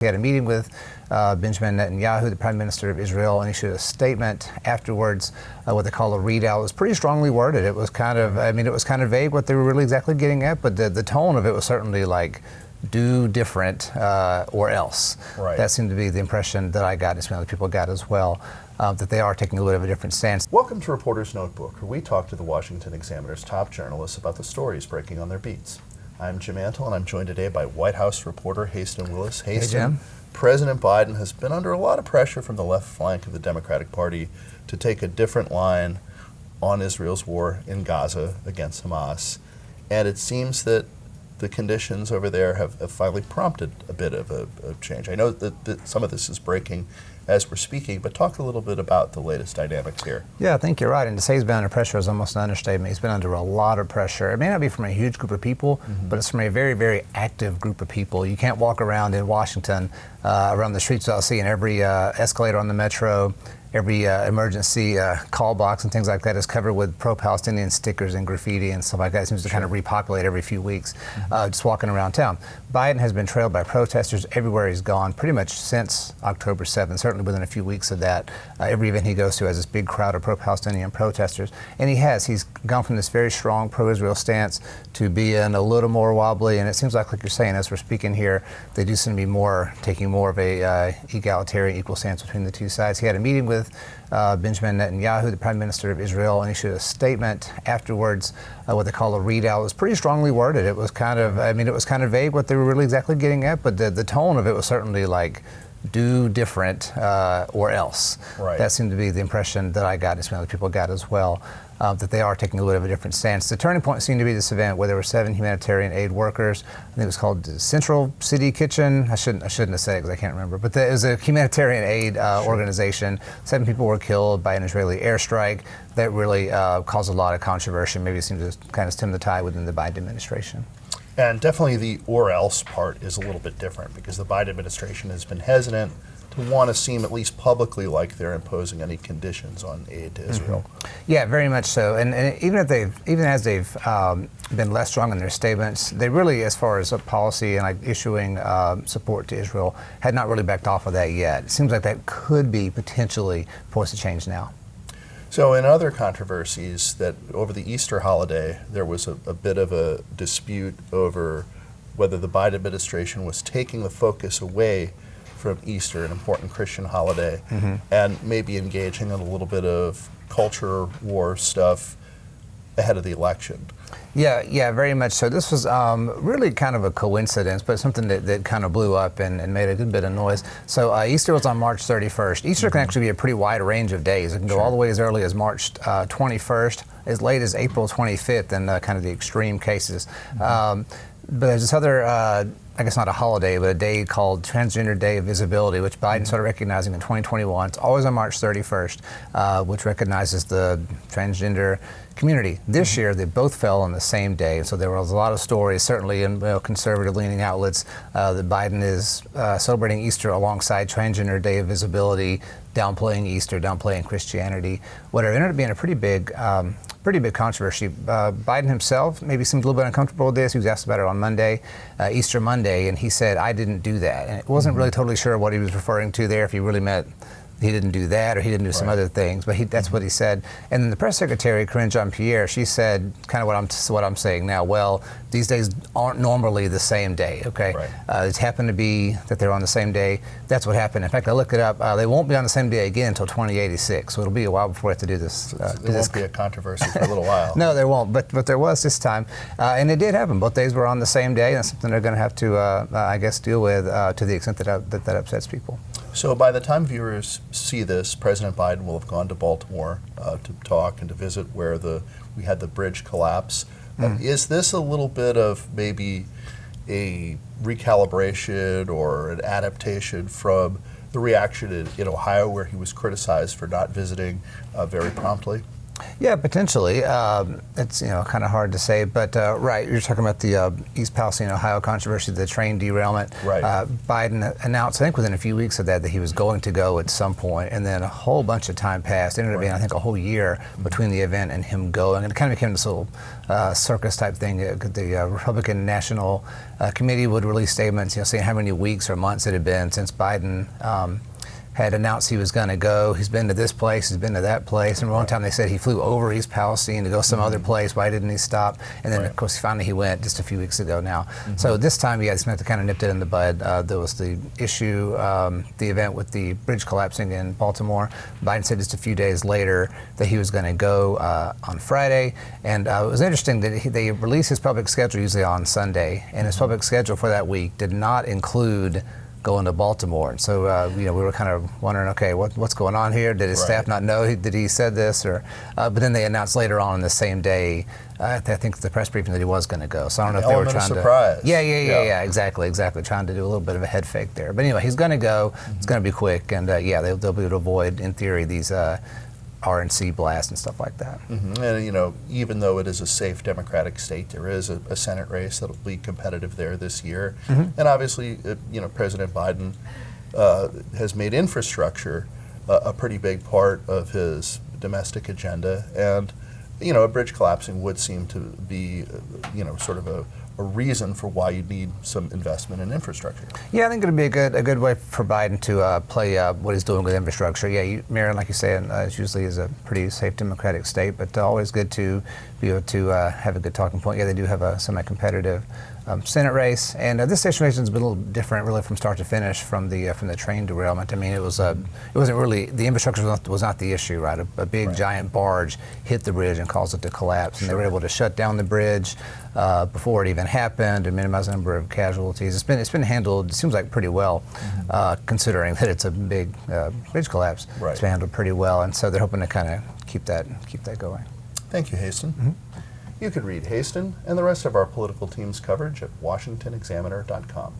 He had a meeting with Benjamin Netanyahu, the Prime Minister of Israel, and issued a statement afterwards, what they call a readout. It was pretty strongly worded. It was kind of, it was kind of vague what they were really exactly getting at, but the tone of it was certainly like, do different or else. Right. That seemed to be the impression that I got, and some other people got as well, that they are taking a little bit of a different stance. Welcome to Reporter's Notebook, where we talk to the Washington Examiner's top journalists about the stories breaking on their beats. I'm Jim Antle, and I'm joined today by White House reporter Haisten Willis. Hey, Jim. President Biden has been under a lot of pressure from the left flank of the Democratic Party to take a different line on Israel's war in Gaza against Hamas. And it seems that the conditions over there have finally prompted a bit of a change. I know that some of this is breaking as we're speaking, but talk a little bit about the latest dynamics here. Yeah, I think you're right. And to say he's been under pressure is almost an understatement. He's been under a lot of pressure. It may not be from a huge group of people, but it's from a very, very active group of people. You can't walk around in Washington, around the streets without seeing every escalator on the metro, every emergency call box and things like that is covered with pro-Palestinian stickers and graffiti and stuff like that. It seems to kind of repopulate every few weeks, just walking around town. Biden has been trailed by protesters everywhere he's gone, pretty much since October 7th, certainly within a few weeks of that. Every event he goes to has this big crowd of pro-Palestinian protesters. And he's gone from this very strong pro-Israel stance to being a little more wobbly. And it seems like you're saying, as we're speaking here, they do seem to be taking more of a egalitarian, equal stance between the two sides. He had a meeting with Benjamin Netanyahu, the Prime Minister of Israel, and issued a statement afterwards, what they call a readout. It was pretty strongly worded. It was kind of, it was kind of vague what they were really exactly getting at, but the tone of it was certainly like, do different or else. Right. That seemed to be the impression that I got, and some other people got as well, that they are taking a little bit of a different stance. The turning point seemed to be this event where there were 7 humanitarian aid workers. I think it was called the Central City Kitchen. I shouldn't have said it because I can't remember. But it was a humanitarian aid organization. 7 people were killed by an Israeli airstrike that really caused a lot of controversy. Maybe it seemed to kind of stem the tide within the Biden administration. And definitely the or else part is a little bit different because the Biden administration has been hesitant to want to seem at least publicly like they're imposing any conditions on aid to Israel. Yeah, very much so. And even as they've been less strong in their statements, they really, as far as a policy and like issuing support to Israel, had not really backed off of that yet. It seems like that could be potentially poised to change now. So in other controversies, that over the Easter holiday, there was a bit of a dispute over whether the Biden administration was taking the focus away from Easter, an important Christian holiday, and maybe engaging in a little bit of culture war stuff ahead of the election. Yeah, very much so. This was really kind of a coincidence, but something that kind of blew up and made a good bit of noise. So Easter was on March 31st. Easter can actually be a pretty wide range of days. It can go all the way as early as March 21st, as late as April 25th in kind of the extreme cases. But there's this other, I guess not a holiday, but a day called Transgender Day of Visibility, which Biden started recognizing in 2021. It's always on March 31st, which recognizes the transgender community. This year, they both fell on the same day. So there was a lot of stories, certainly in conservative-leaning outlets, that Biden is celebrating Easter alongside Transgender Day of Visibility, downplaying Easter, downplaying Christianity, whatever. It ended up being a pretty big controversy. Biden himself maybe seemed a little bit uncomfortable with this. He was asked about it on Monday, Easter Monday, and he said, I didn't do that. And it wasn't really totally sure what he was referring to there, if he really meant he didn't do that or he didn't do some other things, but that's what he said. And then the press secretary, Karine Jean-Pierre, she said kind of what I'm saying now. Well, these days aren't normally the same day, okay? Right. It's happened to be that they're on the same day. That's what happened. In fact, I looked it up. They won't be on the same day again until 2086, so it'll be a while before we have to do this. There won't be a controversy for a little while. No, there won't, but there was this time. And it did happen. Both days were on the same day, and that's something they're going to have to, I guess, deal with to the extent that upsets people. So by the time viewers see this, President Biden will have gone to Baltimore to talk and to visit where we had the bridge collapse. Is this a little bit of maybe a recalibration or an adaptation from the reaction in Ohio, where he was criticized for not visiting very promptly? Yeah, potentially. It's kind of hard to say, but right, you're talking about the East Palestine, Ohio controversy, the train derailment. Right. Biden announced, I think within a few weeks of that he was going to go at some point, and then a whole bunch of time passed. It ended up being, I think, a whole year between the event and him going, and it kind of became this little circus type thing. The Republican National Committee would release statements, saying how many weeks or months it had been since Biden had announced he was going to go. He's been to this place, he's been to that place. And one time they said he flew over East Palestine to go some other place. Why didn't he stop? And then, of course, finally he went just a few weeks ago now. So this time, yeah, Smith kind of nipped it in the bud. There was the issue, the event with the bridge collapsing in Baltimore. Biden said just a few days later that he was going to go on Friday. And it was interesting that they release his public schedule usually on Sunday. And his public schedule for that week did not include going to Baltimore. So we were kind of wondering, okay, what's going on here? Did his staff not know that he said this? Or but then they announced later on the same day, I think the press briefing, that he was going to go. So I don't know if they were trying surprise. Yeah, exactly, trying to do a little bit of a head fake there. But anyway, he's going to go. It's going to be quick, and they'll be able to avoid, in theory, these RNC blasts and stuff like that. And even though it is a safe Democratic state, there is a Senate race that'll be competitive there this year. And obviously, President Biden has made infrastructure a pretty big part of his domestic agenda, and a bridge collapsing would seem to be sort of a reason for why you need some investment in infrastructure. Yeah, I think it'll be a good way for Biden to play what he's doing with infrastructure. Yeah, Maryland, like you say, usually is a pretty safe Democratic state, but always good to be able to have a good talking point. Yeah, they do have a semi-competitive Senate race, and this station race has been a little different, really, from start to finish from the train derailment. I mean, it wasn't really, the infrastructure was not the issue, right? A big giant barge hit the bridge and caused it to collapse, and they were able to shut down the bridge before it even happened and minimize the number of casualties. It's been handled, it seems like, pretty well, considering that it's a big bridge collapse. Right. It's been handled pretty well, and so they're hoping to kind of keep that going. Thank you, Haisten. You can read Haisten and the rest of our political team's coverage at washingtonexaminer.com.